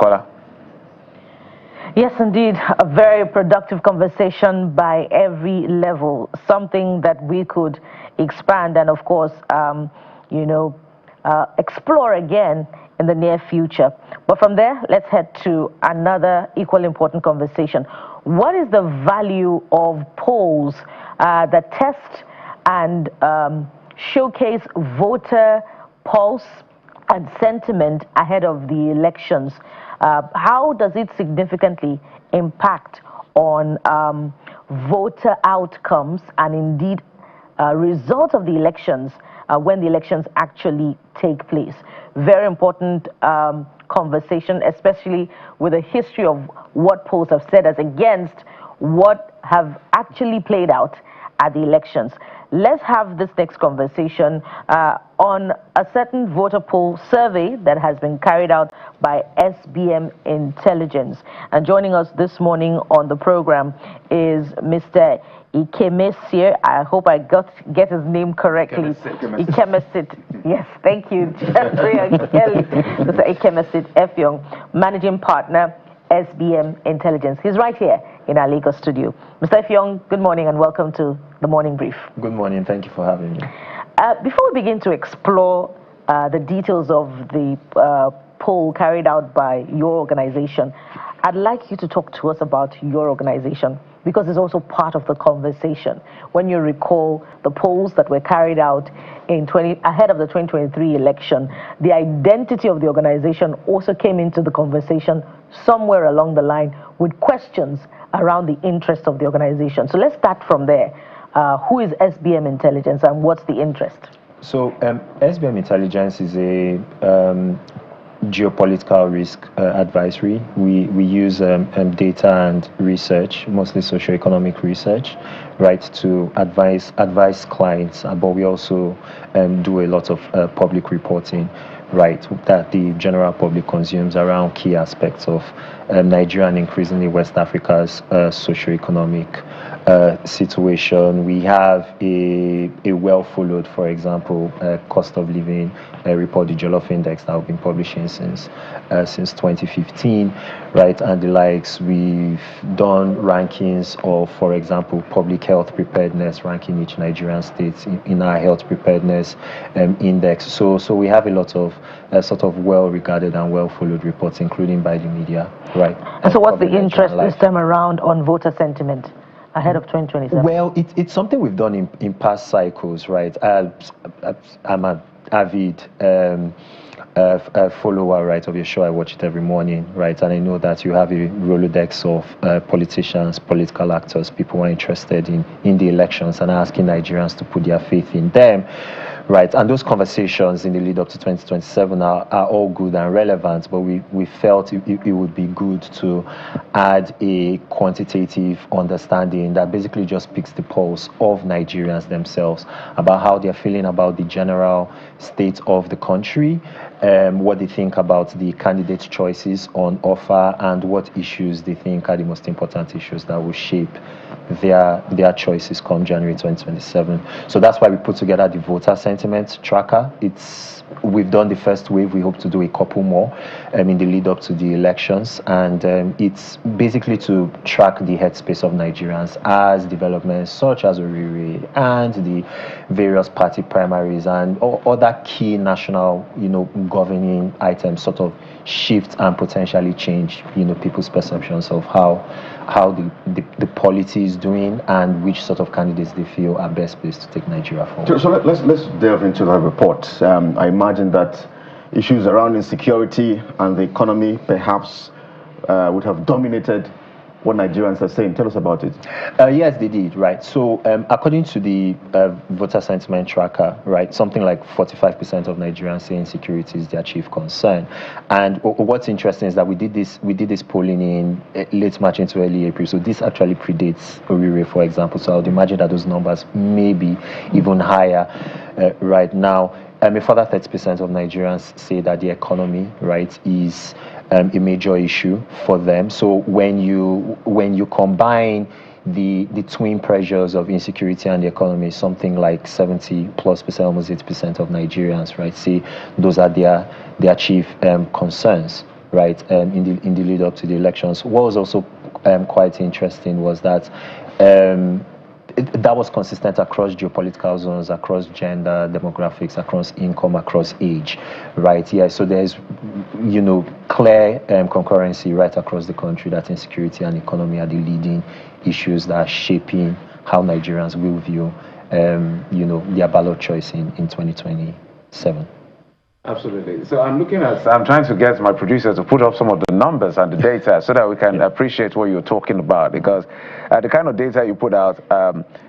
Bukola. Yes, indeed, a very productive conversation by every level, something that we could expand and, of course, explore again in the near future. But from there, let's head to another equally important conversation. What is the value of polls that test and showcase voter pulse and sentiment ahead of the elections? How does it significantly impact on voter outcomes and indeed results of the elections when the elections actually take place? Very important conversation, especially with a history of what polls have said as against what have actually played out at the elections. Let's have this next conversation on a certain voter poll survey that has been carried out by SBM Intelligence. And joining us this morning on the program is Mr. Ikemesit. I hope I get his name correctly. Ikemesit. Yes, thank you, Jeffrey and Kelly. Mr. Ikemesit Effiong, Managing Partner, SBM Intelligence. He's right here in our Lagos studio. Mr. Effiong, good morning and welcome to the Morning Brief. Good morning. Thank you for having me. Before we begin to explore the details of the poll carried out by your organization, I'd like you to talk to us about your organization, because it's also part of the conversation. When you recall the polls that were carried out ahead of the 2023 election, the identity of the organization also came into the conversation somewhere along the line with questions around the interest of the organization. So let's start from there. Who is SBM Intelligence and what's the interest? So SBM Intelligence is a geopolitical risk advisory. We use data and research, mostly socioeconomic research, right, to advise clients, but we also do a lot of public reporting, right, that the general public consumes around key aspects of Nigeria and increasingly West Africa's socioeconomic situation. We have a well-followed, for example, cost of living report, the Jollof Index, that we've been publishing since 2015, right, and the likes. We've done rankings of, for example, public health preparedness, ranking each Nigerian state in our health preparedness index. So we have a lot of sort of well-regarded and well-followed reports, including by the media, right. And so what's the interest this time around on voter sentiment ahead of 2027? Well, it's something we've done in past cycles, right? I'm an avid follower, right, of your show. I watch it every morning, right? And I know that you have a Rolodex of politicians, political actors, people who are interested in the elections and asking Nigerians to put their faith in them, right? And those conversations in the lead up to 2027 are all good and relevant, but we felt it would be good to add a quantitative understanding that basically just picks the pulse of Nigerians themselves about how they're feeling about the general state of the country, what they think about the candidate choices on offer, and what issues they think are the most important issues that will shape their choices come January 2027. So that's why we put together the voter sentiment tracker. We've done the first wave. We hope to do a couple more in the lead up to the elections, and it's basically to track the headspace of Nigerians as developments such as Oriri and the various party primaries and other key national, governing items sort of shift and potentially change, people's perceptions of how the polity is doing and which sort of candidates they feel are best placed to take Nigeria forward. So let's delve into that report. I imagine that issues around insecurity and the economy perhaps would have dominated what Nigerians are saying. Tell us about it. Yes, they did, right. So according to the voter sentiment tracker, right, something like 45% of Nigerians say insecurity is their chief concern. And what's interesting is that we did this polling in late March into early April. So this actually predates Oriri, for example. So I would imagine that those numbers may be even higher right now. A further 30% of Nigerians say that the economy, right, is a major issue for them. So when you combine the twin pressures of insecurity and the economy, something like 70+%, almost 80% of Nigerians, right, say those are their chief concerns, right, in the lead up to the elections. What was also quite interesting was that that was consistent across geopolitical zones, across gender, demographics, across income, across age, right? Yeah, so there's, clear concurrency right across the country that insecurity and economy are the leading issues that are shaping how Nigerians will view, their ballot choice in 2027. Absolutely. So I'm trying to get my producer to put up some of the numbers and the data so that we can appreciate what you're talking about, because the kind of data you put out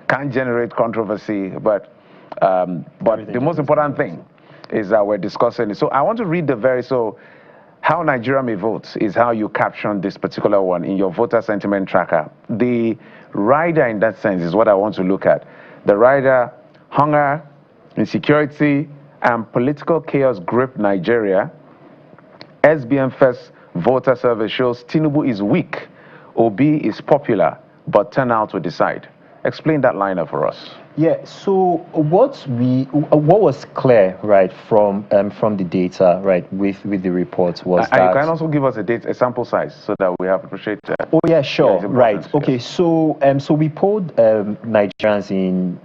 can generate controversy, but the most important thing is that we're discussing it. So I want to read how Nigeria may vote is how you caption this particular one in your voter sentiment tracker. The rider in that sense is what I want to look at. The rider, hunger, insecurity, and political chaos grip Nigeria. SBM first voter survey shows Tinubu is weak, Obi is popular, but turnout will decide. Explain that liner for us. Yeah, so what was clear, right, from the data, right, with the report was that... You can also give us a sample size so that we appreciate that. Oh, yeah, sure, right. Okay, so we polled Nigerians in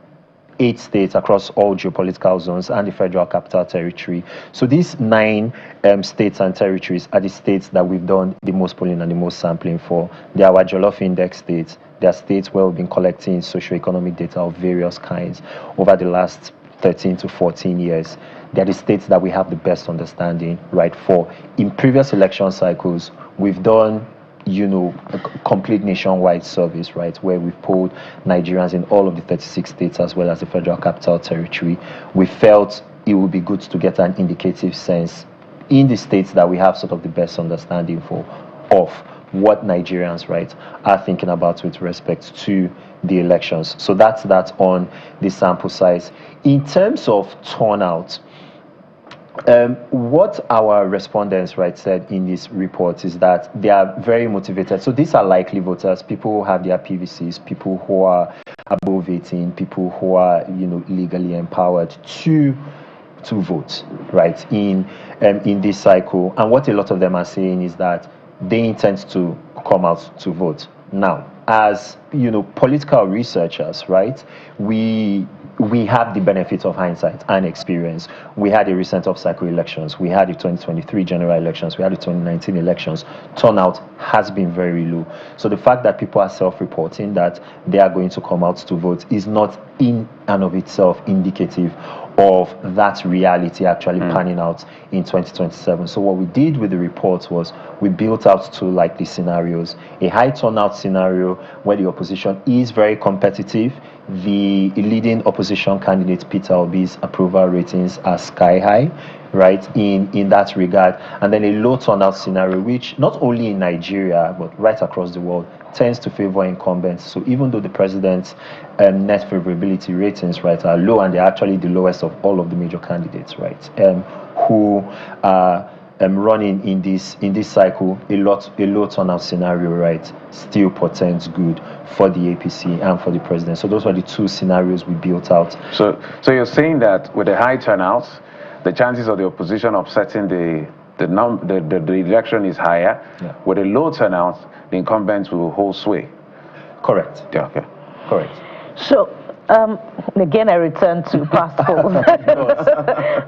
8 states across all geopolitical zones and the Federal Capital Territory. So these 9 states and territories are the states that we've done the most polling and the most sampling for. They are our Jollof Index states. They are states where we've been collecting socioeconomic data of various kinds over the last 13 to 14 years. They are the states that we have the best understanding, right, for. In previous election cycles, we've done a complete nationwide service, right, where we've polled Nigerians in all of the 36 states as well as the Federal Capital Territory. We felt it would be good to get an indicative sense in the states that we have sort of the best understanding of what Nigerians, right, are thinking about with respect to the elections. So that's on the sample size. In terms of turnout, what our respondents, right, said in this report is that they are very motivated. So these are likely voters, people who have their PVCs, people who are above 18, people who are, legally empowered to vote, right, in this cycle. And what a lot of them are saying is that they intend to come out to vote. Now, as political researchers, right, we have the benefit of hindsight and experience. We had the recent off-cycle elections. We had the 2023 general elections. We had the 2019 elections. Turnout has been very low. So the fact that people are self-reporting that they are going to come out to vote is not in and of itself indicative of that reality actually panning out in 2027. So what we did with the report was we built out 2 likely scenarios. A high turnout scenario where the opposition is very competitive. The leading opposition candidate, Peter Obi's approval ratings are sky high, right, in that regard. And then a low turnout scenario, which not only in Nigeria, but right across the world, tends to favor incumbents. So even though the president's net favorability ratings, right, are low, and they're actually the lowest of all of the major candidates, right, who are running in this cycle, a low turnout scenario, right, still portends good for the APC and for the president. So those were the 2 scenarios we built out. So you're saying that with a high turnout, the chances of the opposition upsetting the election is higher. Yeah. With a low turnout, the incumbents will hold sway. Correct. Yeah, okay. Correct. So, again, I return to past polls.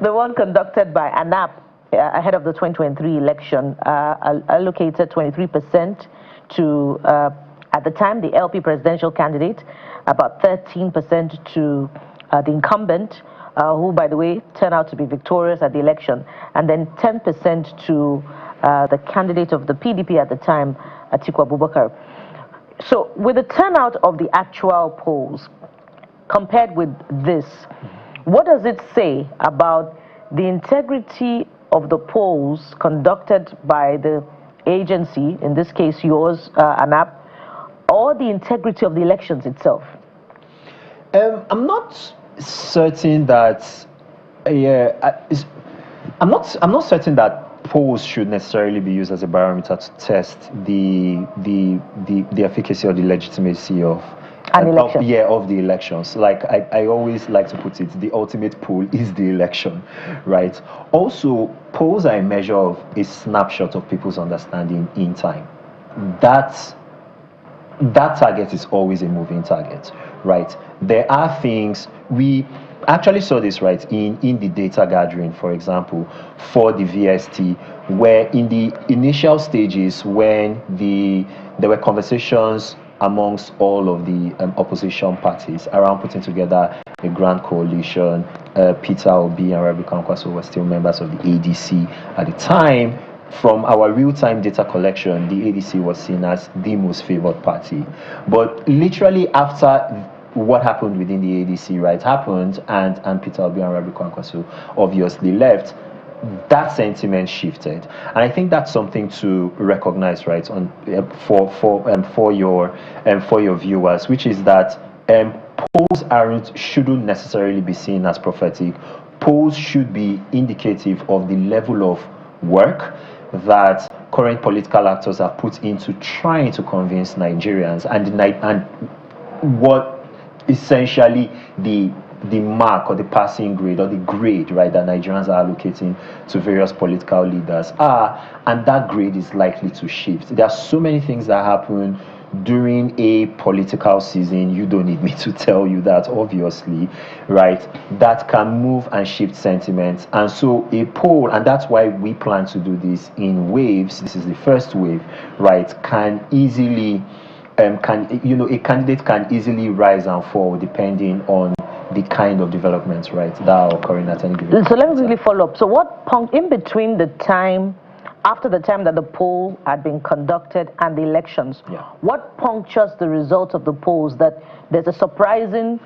The one conducted by ANAP ahead of the 2023 election allocated 23% to, at the time, the LP presidential candidate, about 13% to the incumbent, who, by the way, turned out to be victorious at the election, and then 10% to the candidate of the PDP at the time, Atiku Abubakar. So with the turnout of the actual polls, compared with this, what does it say about the integrity of the polls conducted by the agency, in this case yours, ANAP, or the integrity of the elections itself? I'm not certain that. I'm not certain that polls should necessarily be used as a barometer to test the efficacy or the legitimacy of An election. Of the elections. Like I always like to put it, the ultimate poll is the election, right? Also, polls are a measure of a snapshot of people's understanding in time. That target is always a moving target, right? There are things we actually saw this, right, in the data gathering, for example, for the VST, where in the initial stages when there were conversations amongst all of the opposition parties around putting together a grand coalition. Peter Obi and Rebecca Kwaso were still members of the ADC at the time. From our real-time data collection, the ADC was seen as the most favored party. But literally after what happened within the ADC, right, happened, and Peter Obi and Rebecca Kwaso obviously left, that sentiment shifted, and I think that's something to recognize, right, on for your viewers, which is that polls shouldn't necessarily be seen as prophetic. Polls should be indicative of the level of work that current political actors have put into trying to convince Nigerians, and what essentially the mark or the passing grade or the grade, right, that Nigerians are allocating to various political leaders are, and that grade is likely to shift. There are so many things that happen during a political season, you don't need me to tell you that, obviously, right, that can move and shift sentiments. And so a poll, and that's why we plan to do this in waves, this is the first wave, right, can easily a candidate can easily rise and fall depending on the kind of developments, right, that are occurring at any given time. So let me really follow up. So what in between the time, after the time that the poll had been conducted and the elections, what punctures the results of the polls that there's a surprising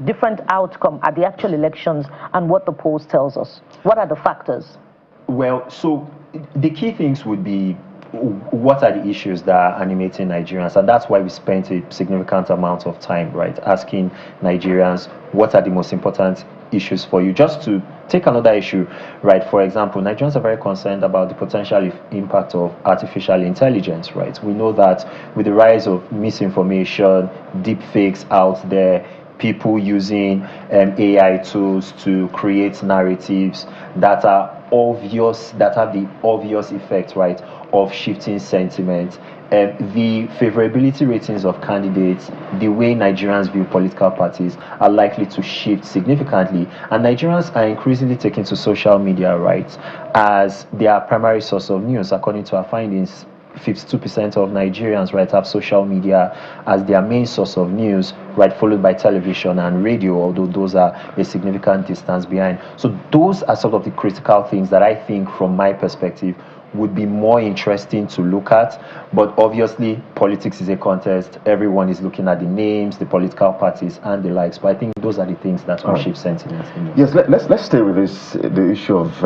different outcome at the actual elections and what the polls tells us? What are the factors? Well, so the key things would be, what are the issues that are animating Nigerians? And that's why we spent a significant amount of time, right, asking Nigerians what are the most important issues for you. Just to take another issue, right, for example, Nigerians are very concerned about the potential impact of artificial intelligence, right? We know that with the rise of misinformation, deep fakes out there, people using AI tools to create narratives that are obvious, that have the obvious effect, right, of shifting sentiment, the favorability ratings of candidates, the way Nigerians view political parties are likely to shift significantly. And Nigerians are increasingly taking to social media, right, as their primary source of news. According to our findings, 52% of Nigerians, right, have social media as their main source of news, right, followed by television and radio, although those are a significant distance behind. So those are sort of the critical things that I think, from my perspective, would be more interesting to look at. But obviously, politics is a contest. Everyone is looking at the names, the political parties, and the likes. But I think those are the things that will shift sentiments. Yes, let's stay with the issue of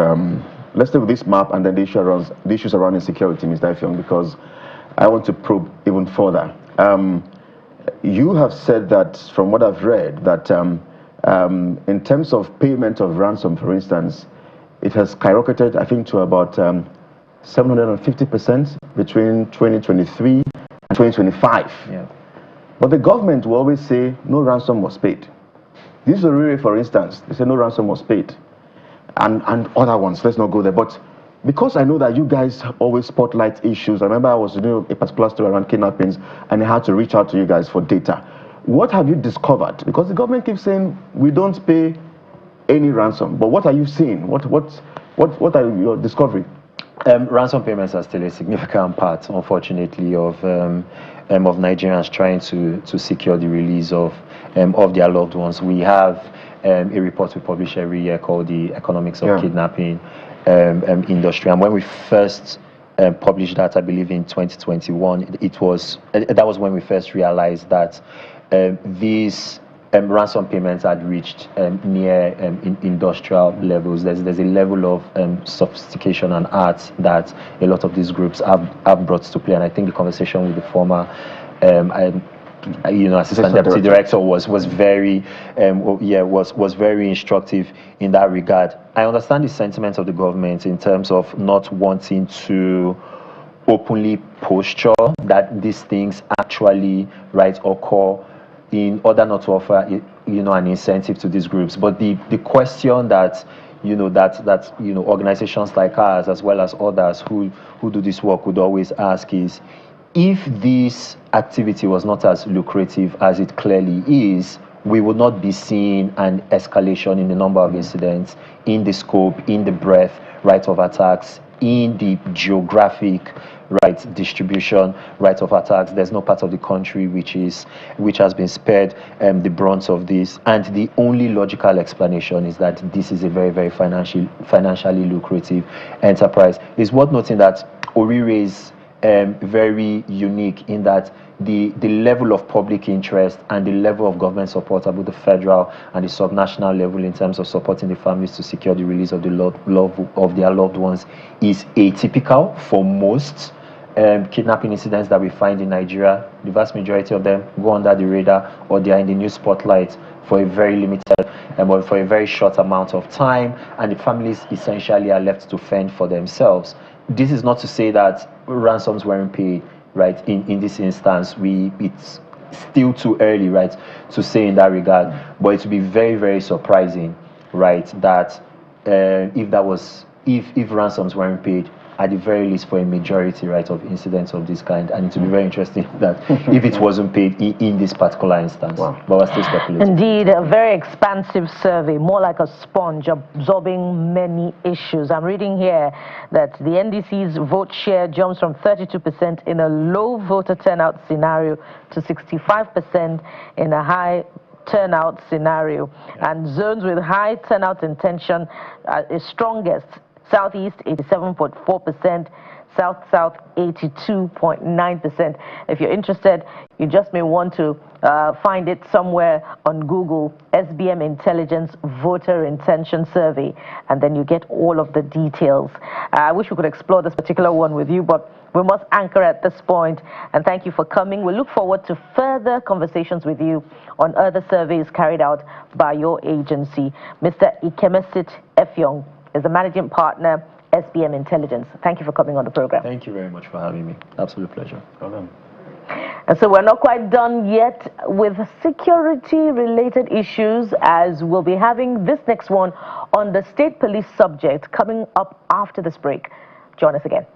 let's stay with this map and then the issues around insecurity, Mr. Ifeong, because I want to probe even further. You have said that, from what I've read, that in terms of payment of ransom, for instance, it has skyrocketed, I think, to about 750% between 2023 and 2025. Yeah. But the government will always say no ransom was paid. This is a Orire, for instance, they say no ransom was paid. And other ones, let's not go there. But because I know that you guys always spotlight issues, I remember I was doing a particular story around kidnappings and I had to reach out to you guys for data. What have you discovered? Because the government keeps saying we don't pay any ransom. But what are you seeing? What are your discovery? Ransom payments are still a significant part, unfortunately, of Nigerians trying to secure the release of their loved ones. We have a report we publish every year called the Economics of Kidnapping Industry, and when we first published that, I believe in 2021, that was when we first realized that these ransom payments had reached near industrial levels. There's a level of sophistication and art that a lot of these groups have brought to play, and I think the conversation with the former assistant deputy director was very was very instructive in that regard. I understand the sentiment of the government in terms of not wanting to openly posture that these things actually, right, occur in order not to offer, an incentive to these groups. But the question that, organizations like ours, as well as others who do this work, would always ask is, if this activity was not as lucrative as it clearly is, we would not be seeing an escalation in the number of incidents, in the scope, in the breadth, right, of attacks, in the geographic, right, distribution, right, of attacks. There's no part of the country which has been spared the brunt of this. And the only logical explanation is that this is a very, very financially lucrative enterprise. It's worth noting that Orire is very unique in that the level of public interest and the level of government support at both the federal and the subnational level in terms of supporting the families to secure the release of their loved ones is atypical for most kidnapping incidents that we find in Nigeria. The vast majority of them go under the radar, or they are in the news spotlight for a very limited or for a very short amount of time, and the families essentially are left to fend for themselves. This is not to say that ransoms weren't paid, right? In this instance, it's still too early, right, to say in that regard. But it would be very, very surprising, right, that if ransoms weren't paid, at the very least for a majority, right, of incidents of this kind. And it would be very interesting that if it wasn't paid in this particular instance. Wow. But we're still speculating. Indeed, a very expansive survey, more like a sponge, absorbing many issues. I'm reading here that the NDC's vote share jumps from 32% in a low voter turnout scenario to 65% in a high turnout scenario. Yeah. And zones with high turnout intention is strongest. Southeast 87.4%, South 82.9%. If you're interested, you just may want to find it somewhere on Google, SBM Intelligence Voter Intention Survey, and then you get all of the details. I wish we could explore this particular one with you, but we must anchor at this point, and thank you for coming. We look forward to further conversations with you on other surveys carried out by your agency. Mr. Ikemesit Effiong is the managing partner, SBM Intelligence. Thank you for coming on the program. Thank you very much for having me. Absolute pleasure. And so we're not quite done yet with security-related issues, as we'll be having this next one on the state police subject coming up after this break. Join us again.